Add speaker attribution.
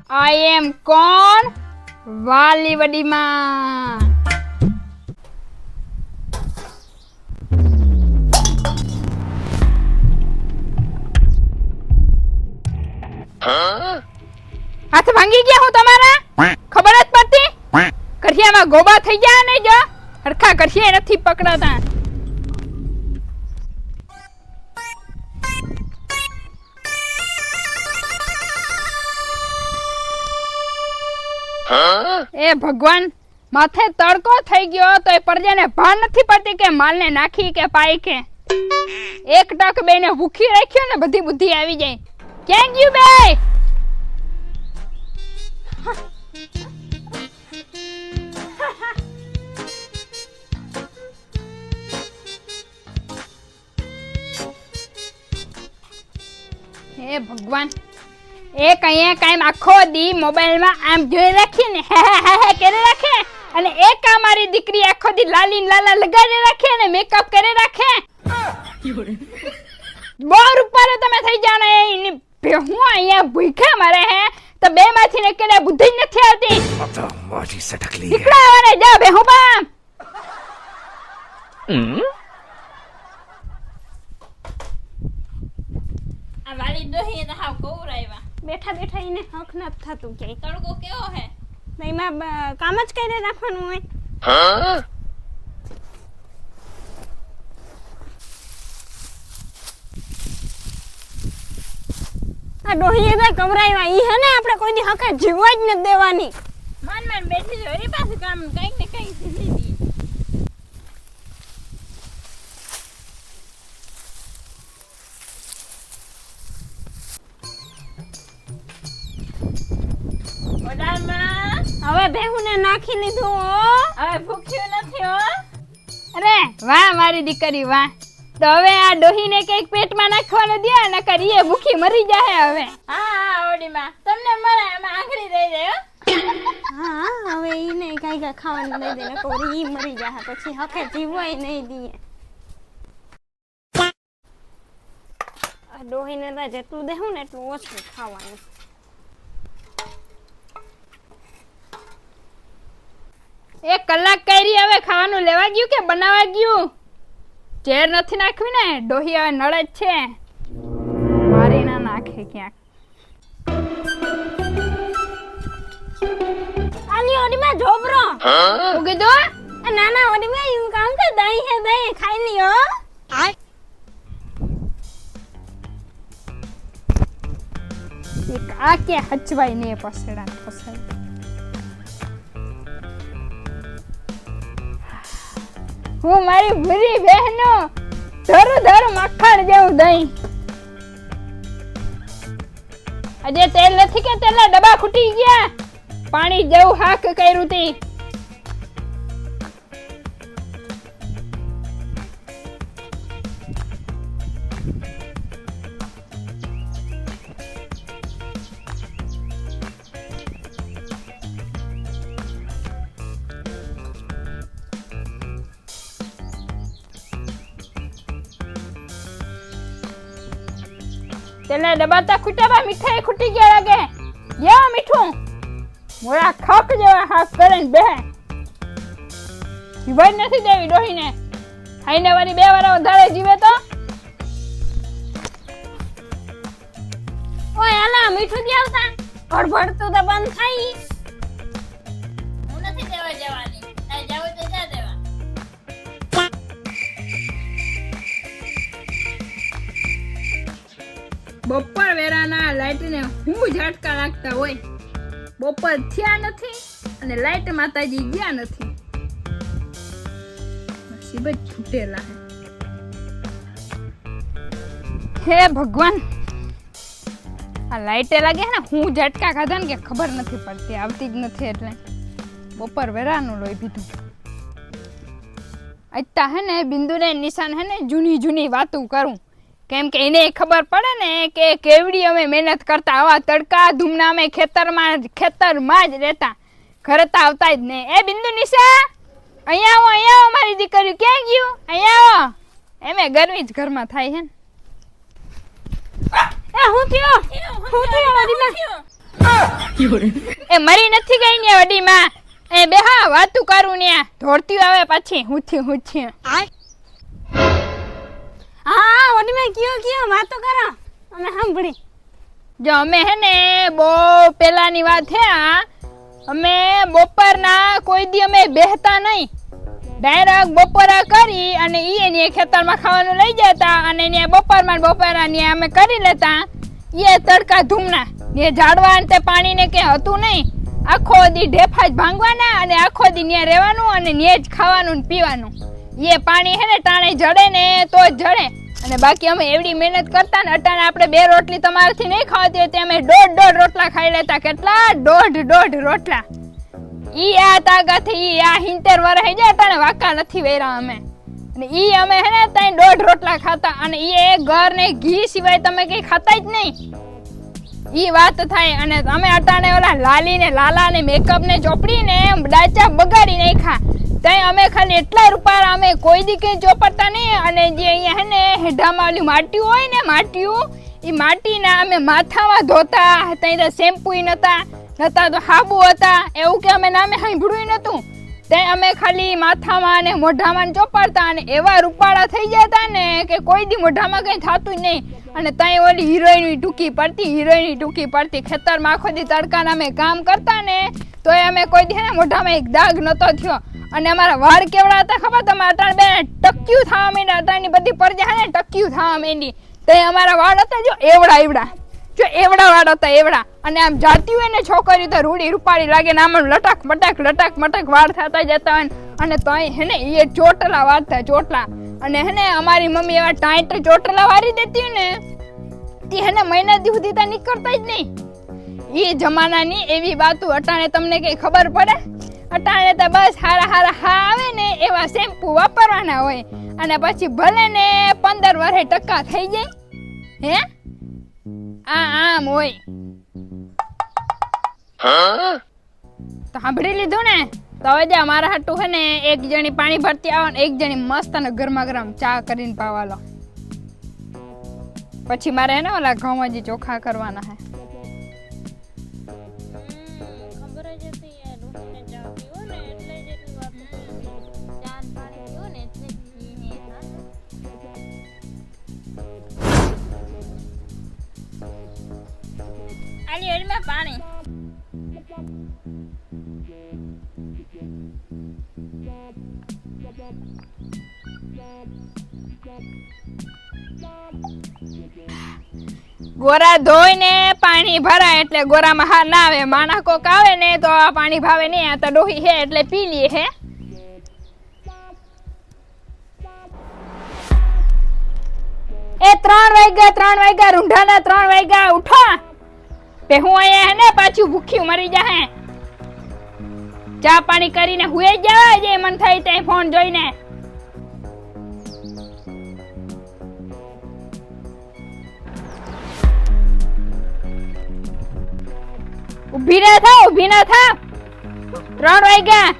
Speaker 1: I am કોણ? વાલી વડીમાં. હાથ ભાંગી ગયા હું તમારા? ખબર જ પડતી? કઠિયામાં ગોબા થઈ ગયા ને જો હરખા કઠિયા નથી પકડાતા. એ ભગવાન, માથે તડકો થઈ ગયો તો એ પરજાને ભાન નથી પડતી કે માલને નાખી કે પાઈ કે. એક ટક બેને ભૂખી રાખ્યો ને બધી બુદ્ધિ આવી જાય. ક્યાં ગયું બે? હે ભગવાન, એક અહીંયા કાયમ આખો દી મોબાઈલમાં આમ જોઈ રાખી ને હે કરી રાખે, અને એક આ મારી દીકરી આખો દી લાલી લાલા લગાડી રાખે ને મેકઅપ કરી રાખે. બોર ઉપર તમે થઈ જાવ ને હું અહીંયા ભૂખ્યા મરે હે તો બે માંથી ને કેને બુદ્ધિ નથી આવતી.
Speaker 2: તો મોટી સટકલી
Speaker 1: દીકરા વારે જા બે હું બા.
Speaker 3: આ વાલી દોહી તો હાવ કોવરાયવા.
Speaker 4: બેઠા બેઠા એને હક ન થતું કે
Speaker 3: તડકો કેવો હે?
Speaker 4: એમાં કામ જ કરી રાખવાનું હોય. આ ડોહીએ તો કવરાયવા ઈ હે ને આપણે કોઈ દી હકે જીવવા જ ન દેવાની.
Speaker 3: માન માન બેઠી જો એની પાસે કામ કઈક ને કઈક દીધી દી. ઓડામાં
Speaker 4: હવે બેહુને નાખી લીધું હો.
Speaker 3: હવે ભૂખ્યું નથી હો.
Speaker 1: અરે વાહ મારી દીકરી વાહ. તો હવે આ ડોહીને કઈક પેટમાં નાખવાનું દે નકર ઈ ભૂખી મરી જાય હવે.
Speaker 3: હા ઓડીમાં તમને મારા આમાં આંગળી દઈ દે હો.
Speaker 4: હા હવે ઈને કાઈ ખાવાનું દઈ દે નકર ઈ મરી જાહે પછી હકે જીવવાય નહીં દીએ. આ ડોહીને તો જેટલું દેહું ને એટલું ઓછું ખાવાનું.
Speaker 1: એક કલાક કરી હવે ખાવાનું લેવા ગયું કે બનાવવા ગયું? ઝેર નથી નાખવી ને ડોહી હવે નળે જ છે, મારી ના નાખે ક્યાંક.
Speaker 4: આલી ઓડીમાં જોબરો
Speaker 1: હું કીધું
Speaker 4: આ નાના ઓડીમાં યું કામ કે દહીં હે દહીં ખાઈ લ્યો.
Speaker 1: એક આ કે હચવાય ને પસેડા પસેડા. હું મારી ભૂરી બહેનો ધરું ધરું મખણ જેવું દહીં. આજે તેલ નથી કે તેલના ડબ્બા ખૂટી ગયા, પાણી જેવું હાક કર્યું તી. તેલના ડબ્બા તો ખૂટ્યા, મીઠાઈ ખૂટી ગયા લાગે. જેવા મીઠું મોરા ખક જેવા હાથ કરે ને બે જીવાય નથી દેવી ડોહીને. ખાઈને વારી 2 વાર વધારે જીવે તો.
Speaker 4: ઓય આલા મીઠું દે આવતા ભડભડતું તો બંધ થાય.
Speaker 3: હું નથી દેવા જવાની. તારે જાવું તો જા દેવા.
Speaker 1: બપોર વેરાના લાઈટને હું ઝટકા લાગતા હોય. બપોર થયા નથી અને લાઈટ માતાજી ગયા નથી. નસીબ જ છૂટેલા હે ભગવાન. આ લાઈટે લાગે ને હું ઝટકા ખાધા ને કે ખબર નથી પડતી, આવતી જ નથી. એટલે બપોર વેરાનું લોહી પીધું. અત્યારે હે ને બિંદુ ને નિશાન હે ને જૂની જૂની વાતો કરું, કેમ કે એને ખબર પડે ને કે કેવડી અમે મહેનત કરતા. આવા તડકા ધૂમના અમે ખેતરમાં જ રહેતા, ઘરે તો આવતા જ નહીં. એ બિંદુ નિશા અહીંયા આવો મારી દીકરી. ક્યાં ગયું? અહીંયા આવો. એમે ગરમી જ ઘરમાં થાય હે ને.
Speaker 4: એ હું થયો વડીમાં
Speaker 1: એ મરી નથી ગઈ ને વડી માં એ બેહા વાતું કરું ને ધોરતી આવે પછી હુંથી
Speaker 4: હા ઓડી મેં કયો વાતો કરો અમે સાંભળી.
Speaker 1: જો અમે હે ને બહુ પેલાની વાત હે આ અમે બપોરના કોઈ દી અમે બેહતા નહીં ડાયરેક્ટ બપોરા કરી અને ઈ ખેતરમાં ખાવાનું લઈ જતા અને ને બપોરા ને અમે કરી લેતા એ તડકા ધૂમના ને ઝાડવા તે પાણી ને કે હતું નહીં આખો દી ઢેફા જ ભાંગવાના અને આખો દી ન્યા રહેવાનું અને ન્યા જ ખાવાનું ને પીવાનું એ પાણી હે ને ટાણે જડે ને તો જ જડે અને બાકી અમે એવડી મહેનત કરતા ને અટાણે આપણે 2 રોટલી તમારાથી નહીં ખાવાતી હોય અમે 1.5 રોટલા ખાઈ લેતા. કેટલા 1.5 રોટલા ઈ આ તાગાથી ઈ આ 70 વર્ષ જાય અટાણે વાકા નથી વેરા અમે અને ઈ અમે હે ને 1.5 રોટલા ખાતા અને ઈ ઘર ને ઘી સિવાય તમે કઈ ખાતા જ નહીં. ઈ વાત થાય અને અમે અટાણે ઓલા લાલી ને લાલા ને મેકઅપ ને ચોપડી ને ડાચા બગાડી નાખ્યા ત્યાં અમે ખાલી એટલા રૂપિયા અમે કોઈ દી કઈ ચોપડતા નહીં અને જે અહીંયા હે ને હેઢામાં ઓલી માટીયું હોય ને માટીયું ઈ માટીના અમે માથામાં ધોતા ત્યાં તો શેમ્પુ નતા તો હાબુ હતા એવું કે અમે નામે સાંભળ્યું નતું ત્યાં અમે ખાલી માથામાં અને મોઢામાં ચોપડતા અને એવા રૂપાળા થઈ જતા ને કે કોઈ દી મોઢામાં કઈ થતું જ નહીં અને ત્યાં ઓલી હિરોઈન ટૂંકી પડતી ખેતરમાં આખો દી તડકાના અમે કામ કરતા ને તોય અમે કોઈ દી ને મોઢામાં એક દાગ નતો થયો અને અમારા વાળ કેવડા હતા ખબર તમે અટાણ બે ટક્યું થવા માંડ્યા અટાણની બધી પરજા હે ને ટક્યું થવા માંડી તો અમારા વાળ હતા જો એવડા વાળ હતા એવડા અને આમ જાતી હોય ને છોકરી તો રૂડી રૂપાળી લાગે ને આમ લટક મટક વાળ થતા જતા હોય અને તોય હે ને એ ચોટલા વાળતા ચોટલા અને હે ને અમારી મમ્મી એવા ટાઈટ ચોટલા વાળી દેતી ને તે હે ને મહિના દી સુધી તા નીકળતા જ નહીં. એ જમાનાની એવી વાતો અટાણે તમને કઈ ખબર પડે? અટાણે તો બસ હારા હા આવે ને એવા શેમ્પુ વાપરવાના હોય અને પછી ભલે ને 15 વર્ષે ટકા થઈ જાય હે આમ હોય તો સાંભળી લીધું ને તો હવે જે અમારા હાટું હે ને એક જણી પાણી ભરતી આવો ને એક જણી મસ્ત અને ગરમા ગરમ ચા કરીને પાવાલો પછી મારે હે ને ઓલા ઘઉં હજી ચોખા કરવાના હે.
Speaker 3: પાણી
Speaker 1: ગોરા ધોઈને પાણી ભરાય એટલે ગોરામાં હાર ના આવે માણા કોક આવે ને તો આ પાણી ભાવે નહીં આ તો ડોહી હે એટલે પી લે હે. એ 3 વાગ્યા રૂંઢાના 3 વાગ્યા ઉઠો पे હું અહીંયા હે ને પાછું ભૂખ્યું મરી જાહે. ચા પાણી કરીને હુએ જવા જે મન થાય તે ફોન જોઈને. ઊભી ના થા 3 વાગ્યા